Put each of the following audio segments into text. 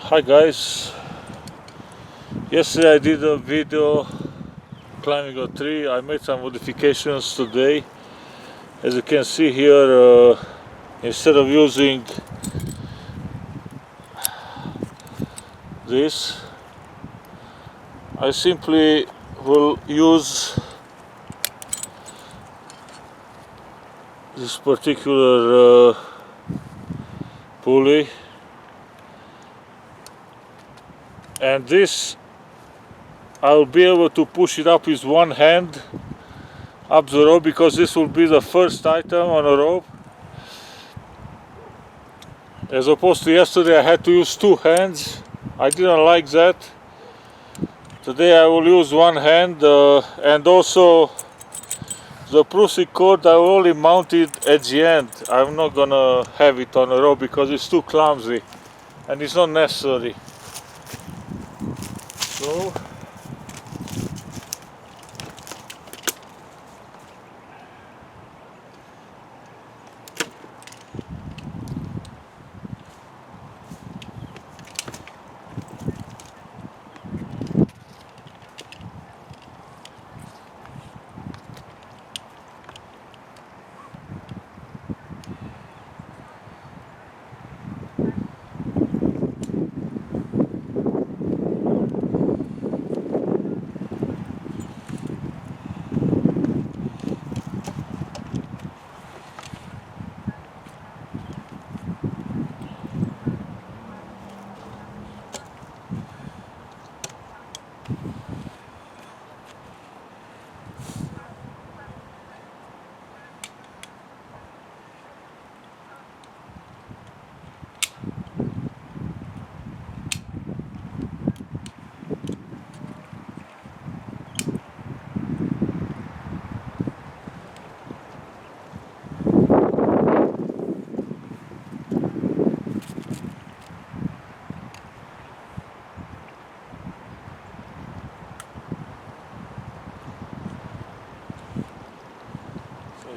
Hi guys, yesterday I did a video climbing a tree. I made some modifications today. As you can see here, instead of using this, I simply will use this particular pulley, and this I'll be able to push it up with one hand up the rope, because this will be the first item on a rope, as opposed to yesterday I had to use two hands. I didn't like that. Today I will use one hand, and also the Prusik cord I will only mount it at the end. I'm not gonna have it on a rope because it's too clumsy and it's not necessary. So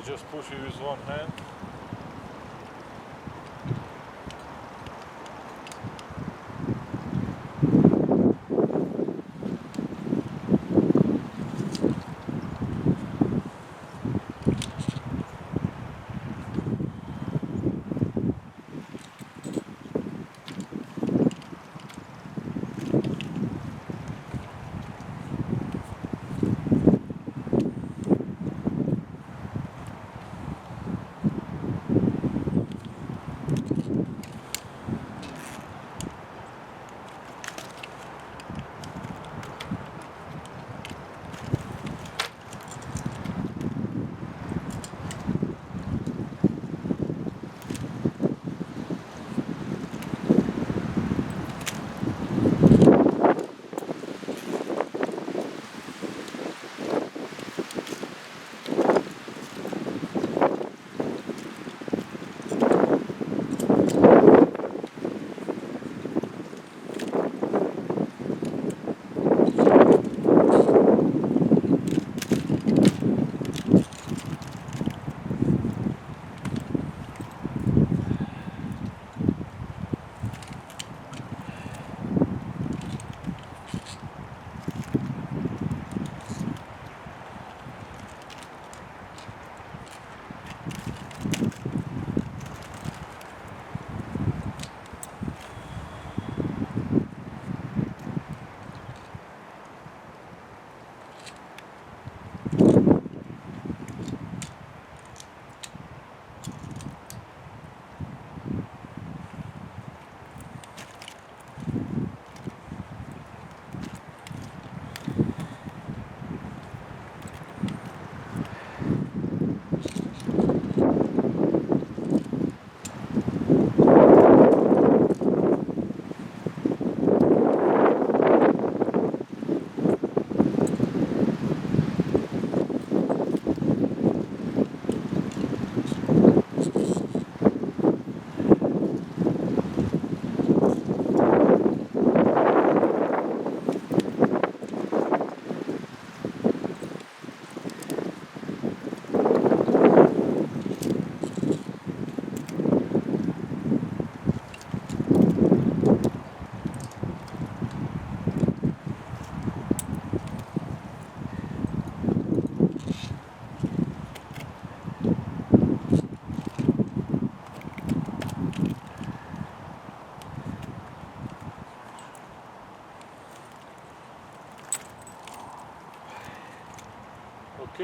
just push it with one hand.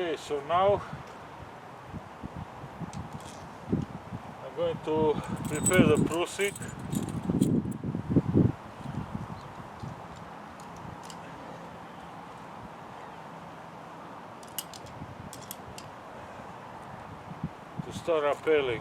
Okay, so now I'm going to prepare the prusik. To start rappelling.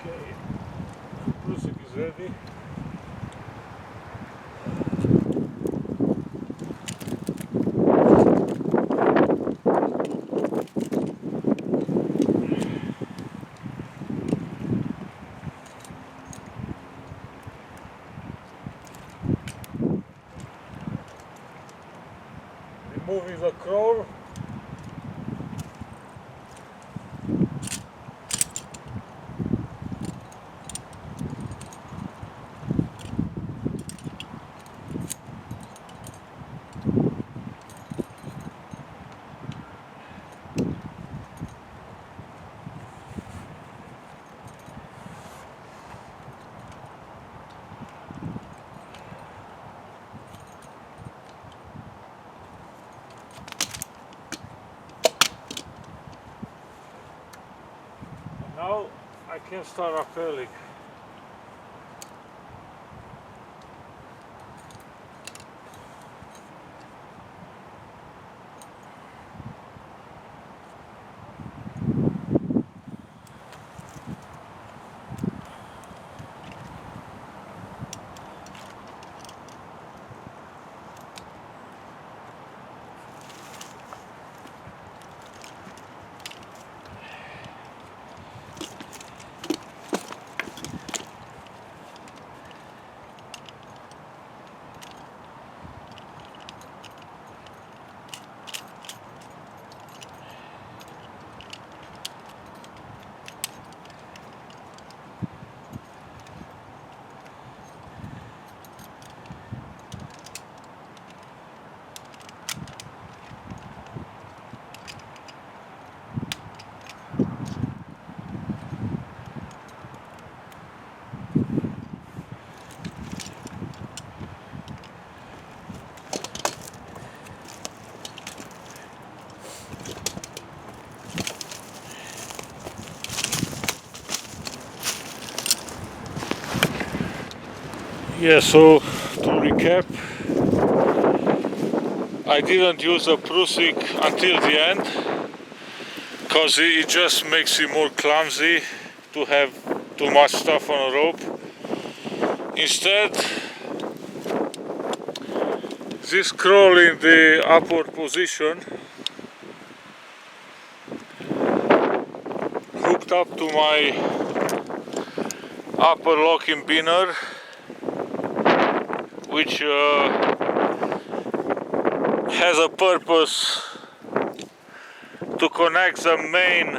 Okay, prusik is ready. Removing the croll. Now I can start rappelling. Yeah, so to recap, I didn't use a prusik until the end because it just makes it more clumsy to have too much stuff on a rope. Instead, this croll in the upward position hooked up to my upper locking biner, which has a purpose to connect the main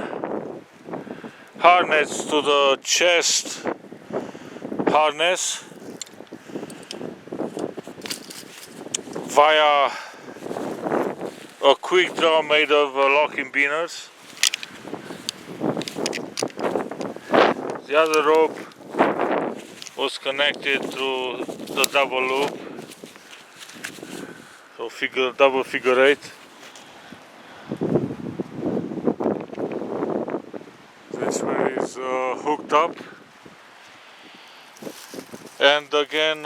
harness to the chest harness via a quick draw made of locking biners. The other rope was connected through the double loop, so double figure eight. This one is hooked up, and again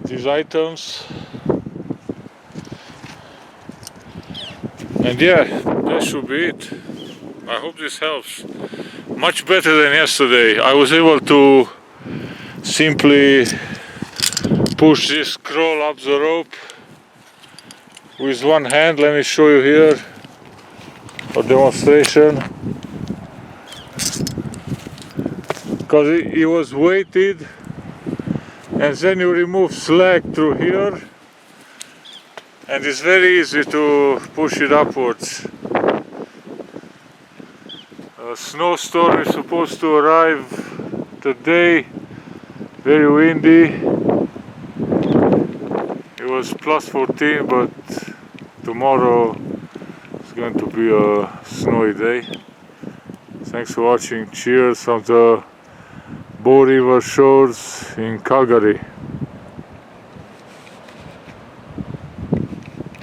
these items, and yeah, that should be it. I hope this helps. Much better than yesterday. I was able to simply push this Croll up the rope with one hand. Let me show you here for demonstration, because it was weighted, and then you remove slack through here, and it's very easy to push it upwards. A snowstorm is supposed to arrive today, very windy. It was plus 14, but tomorrow it's going to be a snowy day. Thanks for watching. Cheers from the Bow River shores in Calgary.